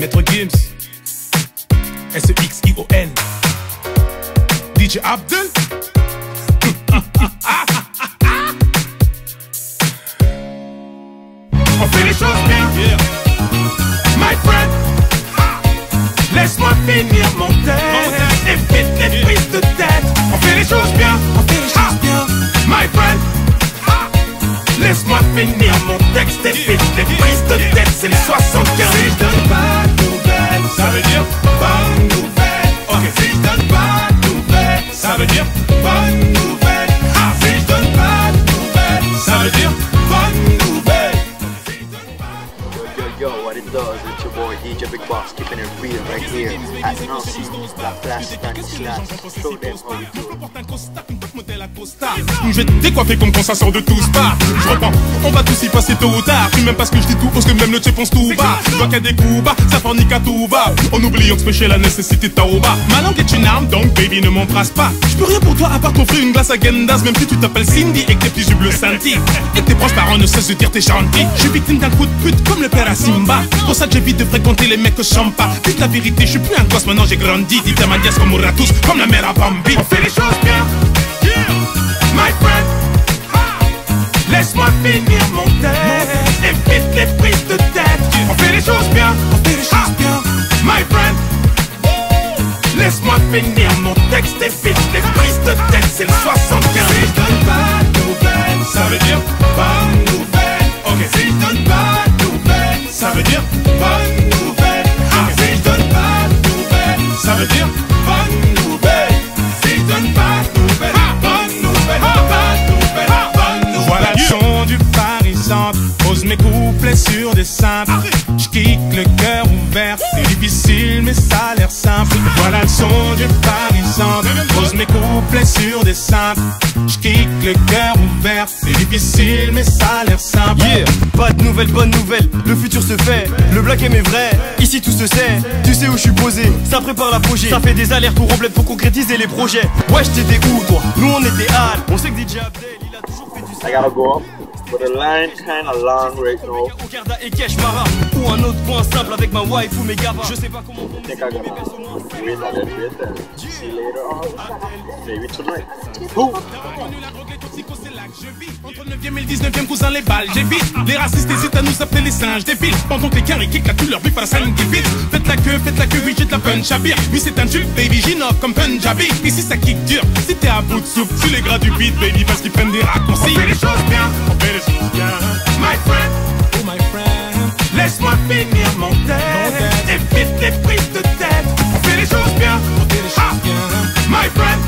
Maître Gims, S-E-X-I-O-N, DJ Abdel. On fait les choses bien, yeah. My friend, laisse-moi finir mon texte. Évite les prises de tête. On fait les choses bien, on fait les choses bien. My friend, laisse-moi finir mon texte. Évite les prises de tête, c'est le 75. Si je donne pas de nouvelles, ça veut dire bonne nouvelle. Ok. Si je donne pas de nouvelles, ça veut dire bonne nouvelle. Si je donne pas de nouvelles, ça veut dire bonne nouvelle. Yo, what it does, it's your boy DJ Big Boss, keeping it real right here at Nancy, La Place Stanislas. Show them how we do it. Je vais te décoiffer comme quand ça sort de tous parts. Je reprends, on va tous y passer tôt ou tard. Puis même parce que je dis tout, parce que même le tchè pense tout bas. Je vois qu'il y a des coups bas, ça fornique à tout va. En oubliant de pêcher la nécessité de taroba. Ma langue est une arme, donc baby ne m'embrasse pas. Je peux rien pour toi à part t'offrir une glace à Gendas. Même si tu t'appelles Cindy et que tes petits jus bleus scintillent. Et que tes proches parents ne cessent de dire t'es gentil. Je suis victime d'un coup de pute comme le père à Simba. Pour ça que j'évite de fréquenter les mecs que je chante pas. Dites la vérité, je suis plus un gosse, maintenant j'ai grandi. Dites à Mandias comme on tous, comme la mère à Bambi. On fait les choses bien, yeah. My friend, laisse-moi finir mon texte. Évite les prises de tête. On fait les choses bien, on fait les choses bien. My friend, laisse-moi finir mon texte. Évite les prises de tête, c'est le 75. Si je donne pas de nouvelles, ça veut dire bonne nouvelle. Ok. Si je donne pas de nouvelles, ça veut dire bonne nouvelle. Okay. Si je donne pas de nouvelles, ça veut dire bonne nouvelle. Si je donne pas de nouvelles, bonne nouvelle, bonne nouvelle, bonne nouvelle. Voilà le son du parisant, pose mes couplets sur des simples. Je kick le cœur ouvert, c'est difficile mais ça a l'air simple. Voilà le son du parisant, pose mes couplets sur des simples. Je kick le cœur ouvert, c'est difficile mais ça a l'air simple. Yeah, pas de nouvelles, bonne nouvelle, le futur se fait. Le black M est vrai, ici tout se sait. Tu sais où je suis posé, ça prépare l'apogée. Ça fait des allers-retours complètes pour concrétiser les projets. Ouais, t'étais où toi? Nous on était Al. On sait que DJ Abdel, il a toujours fait du I gotta go up, but the line kinda long right now. Ogarda et Kesh Mara, ou un autre point simple avec ma wife ou mes gavas. Je sais pas comment on I think I'm gonna wait a little bit and see later on. Maybe tonight. Who? Entre le 9e et le 19e cousin les balles, j'évite. Les racistes hésitent à nous appeler les singes des villes. Pendant que les carrés kickent la tout leur bif à la scène qui vite. Faites la queue, oui j'ai de la punch à bière. Oui c'est un tube, baby, j'innove comme Punjabi. Ici ça kick dur, si t'es à bout de soupe, tu les gras du beat, baby, parce qu'ils prennent des raccourcis. On fait les choses bien, on fait les choses bien. My friend, oh my friend, laisse-moi finir mon texte. Évite les prises de tête. On fait les choses bien, on fait les choses bien. My friend,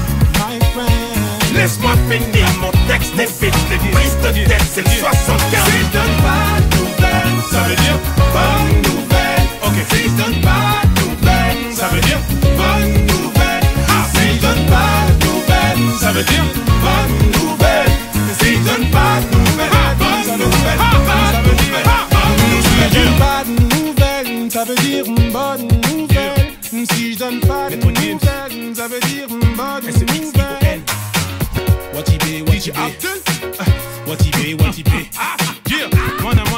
laisse-moi finir mon texte. Évite les prises de tête, c'est le 75. Si je donne pas de nouvelles, ça veut dire bonne nouvelle. Ok. Si je donne pas de nouvelles, ça veut dire bonne nouvelle. Si je donne pas de nouvelles, ça veut dire bonne nouvelle. Si je donne pas de nouvelles, bonne nouvelle, bonne nouvelle, bonne nouvelle. Ça veut dire bonne nouvelle. Si je donne pas de nouvelles, ça veut dire bonne nouvelle. Watibé, watibé, watibé. Yeah, mwana. On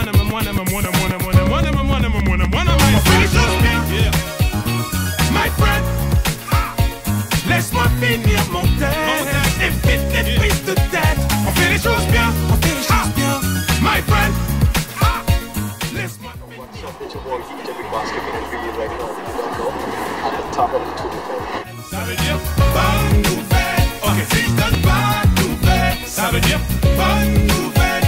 fait les choses bien, yeah. My friend, laisse-moi finir mon texte. Évite les prises de tête. On fait les choses bien, on fait les choses bien. My friend, laisse-moi. What's up, it's your boy DJ Big Boss, keeping it real right now. You don't know, at the top of the tube. Ça veut dire bonne nouvelle. Ok. Si je donne pas de nouvelles, ça veut dire bonne nouvelle.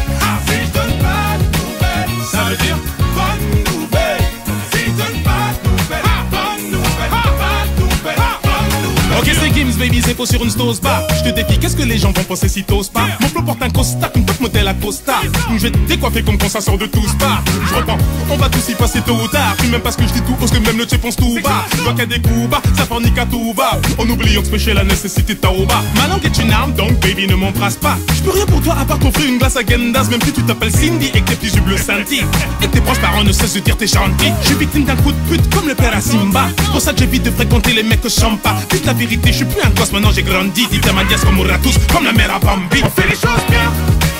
Si je donne pas de nouvelles, ça veut dire bonne nouvelle. Si je donne pas de nouvelles, bonne nouvelle, bonne nouvelle, bonne nouvelle. Ok c'est Gims baby, c'est faux sur une stose bar. Je te défie, qu'est-ce que les gens vont penser si t'oses pas? Mon flow porte un costard, une top modèle à Costa. Je vais te décoiffer comme quand ça sort de tous parts. Je reprends, on va tous y passer tôt ou tard. Puis même parce que je dis tout, parce que même le tchè pense tout bas. Je vois qu'il y a des coups bas, ça fornique à tout va. En oubliant de pêcher la nécessité de taroba. Ma langue est une arme, donc baby ne m'embrasse pas. Je peux rien pour toi à part t'offrir une glace à Gendas. Même si tu t'appelles Cindy et que tes petits jus bleus scintillent. Et que tes proches parents ne cessent de dire t'es gentil. Je suis victime d'un coup de pute comme le père à Simba. Pour ça que j'évite de fréquenter les mecs que je chante pas. Dites la vérité, je suis plus un gosse, maintenant j'ai grandi. Dites à Mandias comme on tous, comme la mère à Bambi. On fait les choses bien,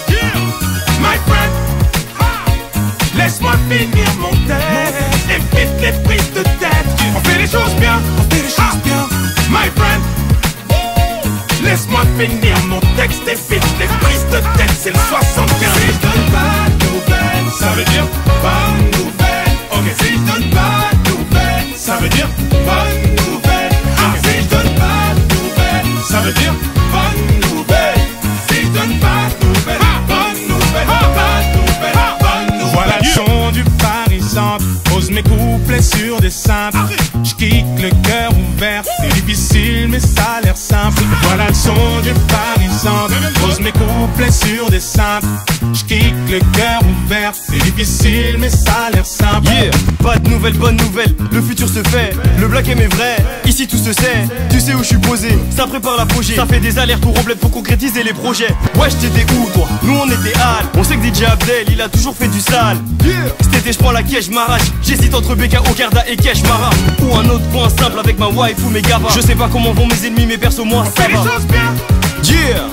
yeah. My friend, laisse-moi finir mon texte. Évite les prises de les choses bien, on fait les choses bien. My friend, laisse-moi finir mon texte et vite. Les prises de tête, c'est le 75. Si je donne pas de nouvelles, ça veut dire bonne nouvelle. Ok, si je donne pas de nouvelles, ça veut dire bonne nouvelle. Si je donne pas de nouvelles, ça veut dire bonne nouvelle. Si je donne pas de nouvelles, bonne nouvelle, bonne nouvelle, bonne nouvelle. Voilà le son du Paris Centre. Pose mes couplets sur des simples. J'kick le cœur ouvert. C'est difficile mais ça a l'air simple. Voilà le son du Paris Centre. Pose mes couplets sur des simples. J'kick le cœur ouvert. C'est difficile mais ça a l'air simple. Yeah, pas de nouvelles, bonne nouvelle. Le futur se fait, le black M est vrai. Ici tout se sait, tu sais où je suis posé. Ça prépare l'apogée, ça fait des allers-retours en bled pour concrétiser les projets. Ouais, t'étais où toi? Nous on était Al. On sait que DJ Abdel, il a toujours fait du sale. Cet été je prends la caisse, m'arrache. J'hésite entre Beka, Ogarda et Kesh Mara. Ou un autre point simple avec ma wife ou mes gavas. Je sais pas comment vont mes ennemis, mais perso moi ça va. Les choses bien. Yeah,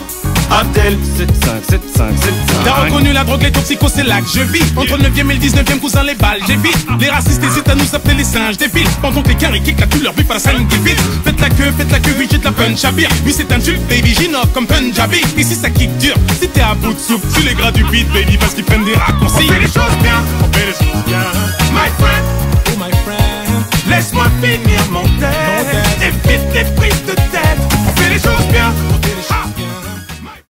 Abdel 757575. T'as reconnu la drogue, les toxicos, c'est là que je vis. Entre le 9ème et le 19ème, cousin, les balles, j'évite. Les racistes hésitent à nous appeler les singes des villes. Pendant que les carrés kick la tout leur bif à la 5 qui vite. Faites la queue, oui, j'ai de la punch à bière. Oui, c'est un tube, baby, j'innoque comme Punjabi. Ici, ça kick dur. Si t'es à bout de souffle, tu les gras du beat, baby, parce qu'ils prennent des raccourcis. On fait les choses